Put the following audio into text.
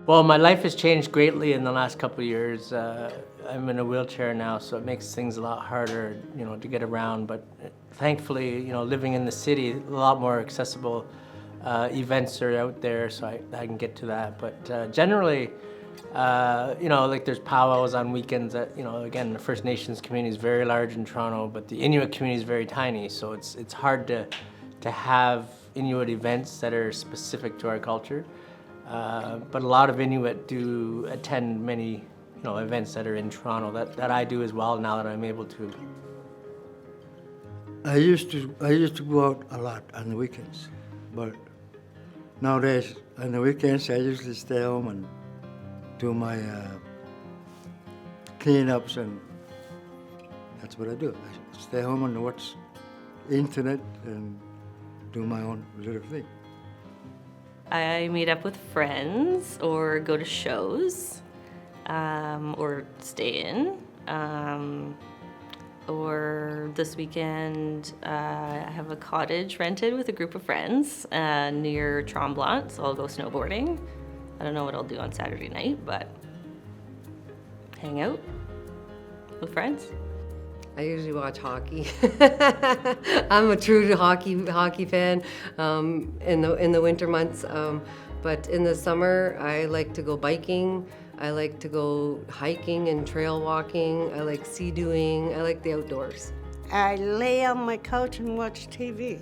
Well, my life has changed greatly in the last couple of years. I'm in a wheelchair now, so it makes things a lot harder, to get around. But thankfully, living in the city, a lot more accessible events are out there, so I can get to that. But generally, like there's powwows on weekends. Again, the First Nations community is very large in Toronto, but the Inuit community is very tiny, so it's hard to have Inuit events that are specific to our culture. But a lot of Inuit do attend many, events that are in Toronto that I do as well now that I'm able to. I used to go out a lot on the weekends, but nowadays on the weekends I usually stay home and do my cleanups, and that's what I do. I stay home and watch internet and do my own little thing. I meet up with friends or go to shows, or stay in. Or this weekend, I have a cottage rented with a group of friends near Tremblant, so I'll go snowboarding. I don't know what I'll do on Saturday night, but hang out with friends. I usually watch hockey. I'm a true hockey fan in the winter months, but in the summer I like to go biking. I like to go hiking and trail walking. I like sea-dooing. I like the outdoors. I lay on my couch and watch TV.